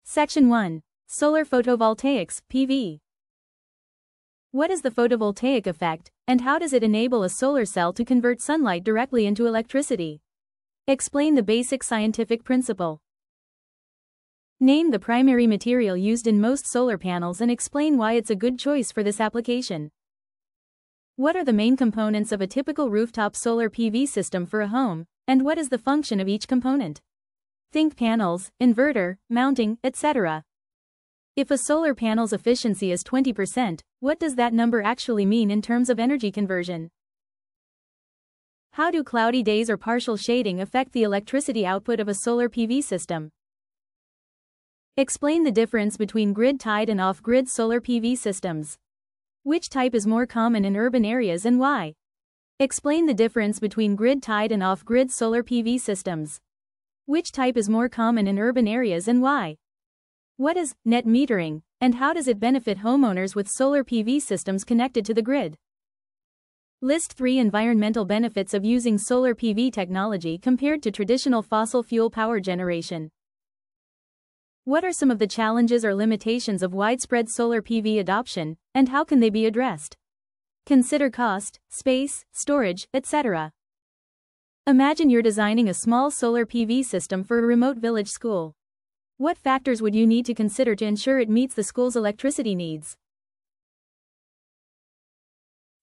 Section 1. Solar Photovoltaics PV. What is the photovoltaic effect, and how does it enable a solar cell to convert sunlight directly into electricity? Explain the basic scientific principle. Name the primary material used in most solar panels and explain why it's a good choice for this application. What are the main components of a typical rooftop solar PV system for a home, and what is the function of each component? Think panels, inverter, mounting, etc. If a solar panel's efficiency is 20%, what does that number actually mean in terms of energy conversion? How do cloudy days or partial shading affect the electricity output of a solar PV system? Explain the difference between grid-tied and off-grid solar PV systems. Which type is more common in urban areas and why? Explain the difference between grid-tied and off-grid solar PV systems. Which type is more common in urban areas and why? What is net metering, and how does it benefit homeowners with solar PV systems connected to the grid? List 3 environmental benefits of using solar PV technology compared to traditional fossil fuel power generation. What are some of the challenges or limitations of widespread solar PV adoption, and how can they be addressed? Consider cost, space, storage, etc. Imagine you're designing a small solar PV system for a remote village school. What factors would you need to consider to ensure it meets the school's electricity needs?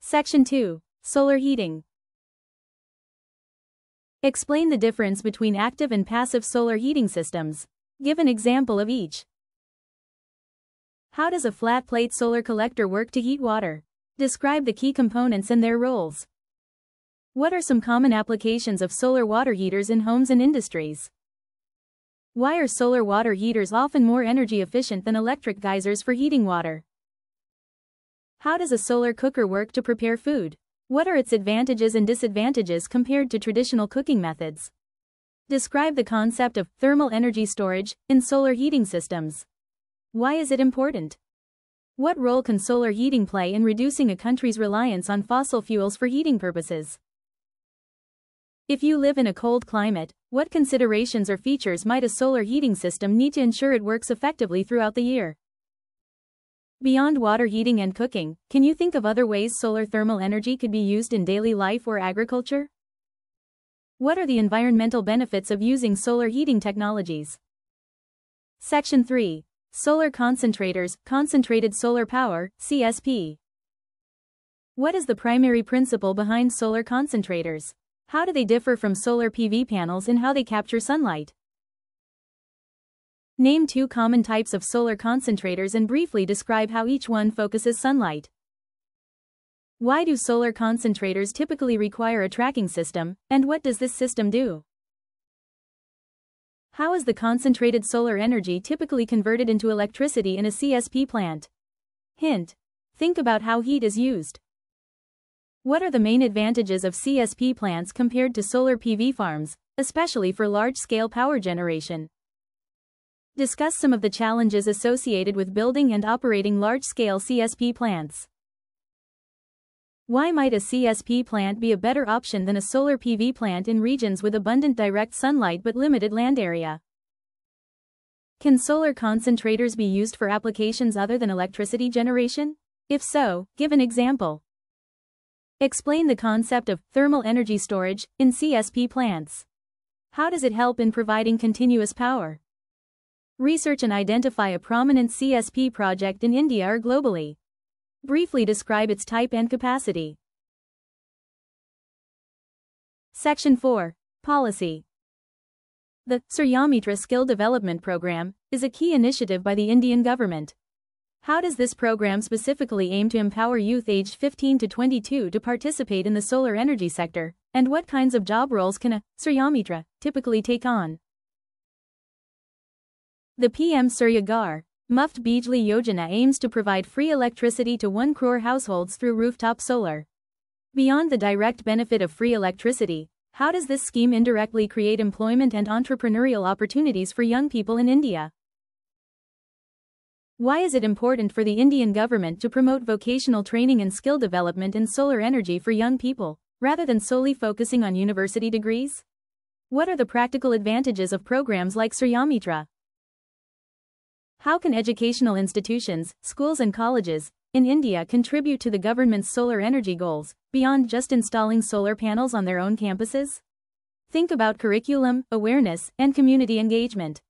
Section 2. Solar heating. Explain the difference between active and passive solar heating systems. Give an example of each. How does a flat-plate solar collector work to heat water? Describe the key components and their roles. What are some common applications of solar water heaters in homes and industries? Why are solar water heaters often more energy efficient than electric geysers for heating water? How does a solar cooker work to prepare food? What are its advantages and disadvantages compared to traditional cooking methods? Describe the concept of thermal energy storage in solar heating systems. Why is it important? What role can solar heating play in reducing a country's reliance on fossil fuels for heating purposes? If you live in a cold climate, what considerations or features might a solar heating system need to ensure it works effectively throughout the year? Beyond water heating and cooking, can you think of other ways solar thermal energy could be used in daily life or agriculture? What are the environmental benefits of using solar heating technologies? Section 3. Solar concentrators, concentrated solar power, CSP. What is the primary principle behind solar concentrators? How do they differ from solar PV panels in how they capture sunlight? Name 2 common types of solar concentrators and briefly describe how each one focuses sunlight. Why do solar concentrators typically require a tracking system, and what does this system do? How is the concentrated solar energy typically converted into electricity in a CSP plant? Hint: think about how heat is used. What are the main advantages of CSP plants compared to solar PV farms, especially for large-scale power generation? Discuss some of the challenges associated with building and operating large-scale CSP plants. Why might a CSP plant be a better option than a solar PV plant in regions with abundant direct sunlight but limited land area? Can solar concentrators be used for applications other than electricity generation? If so, give an example. Explain the concept of thermal energy storage in CSP plants. How does it help in providing continuous power? Research and identify a prominent CSP project in India or globally. Briefly describe its type and capacity. Section 4. Policy. The Suryamitra Skill Development Program is a key initiative by the Indian government. How does this program specifically aim to empower youth aged 15 to 22 to participate in the solar energy sector, and what kinds of job roles can a Suryamitra typically take on? The PM Surya Ghar Muft Bijli Yojana aims to provide free electricity to 1 crore households through rooftop solar. Beyond the direct benefit of free electricity, how does this scheme indirectly create employment and entrepreneurial opportunities for young people in India? Why is it important for the Indian government to promote vocational training and skill development in solar energy for young people, rather than solely focusing on university degrees? What are the practical advantages of programs like Suryamitra? How can educational institutions, schools and colleges, in India contribute to the government's solar energy goals, beyond just installing solar panels on their own campuses? Think about curriculum, awareness, and community engagement.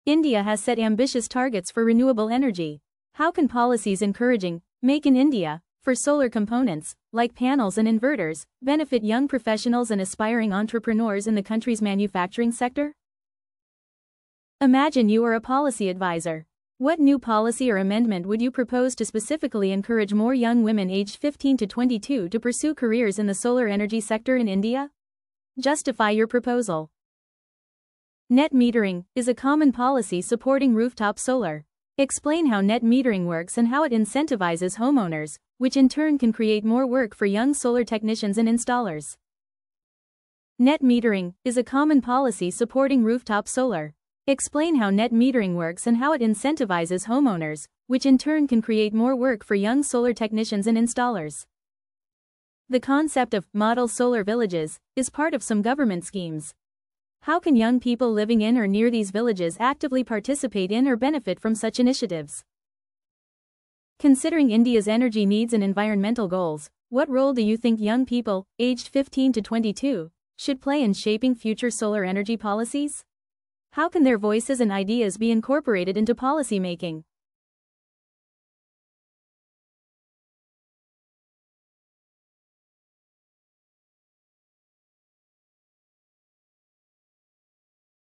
India has set ambitious targets for renewable energy. How can policies encouraging Make in India for solar components, like panels and inverters, benefit young professionals and aspiring entrepreneurs in the country's manufacturing sector? Imagine you are a policy advisor. What new policy or amendment would you propose to specifically encourage more young women aged 15 to 22 to pursue careers in the solar energy sector in India? Justify your proposal. Net metering is a common policy supporting rooftop solar. Explain how net metering works and how it incentivizes homeowners, which in turn can create more work for young solar technicians and installers. Net metering is a common policy supporting rooftop solar. Explain how net metering works and how it incentivizes homeowners, which in turn can create more work for young solar technicians and installers. The concept of model solar villages is part of some government schemes. How can young people living in or near these villages actively participate in or benefit from such initiatives? Considering India's energy needs and environmental goals, what role do you think young people, aged 15 to 22, should play in shaping future solar energy policies? How can their voices and ideas be incorporated into policy making?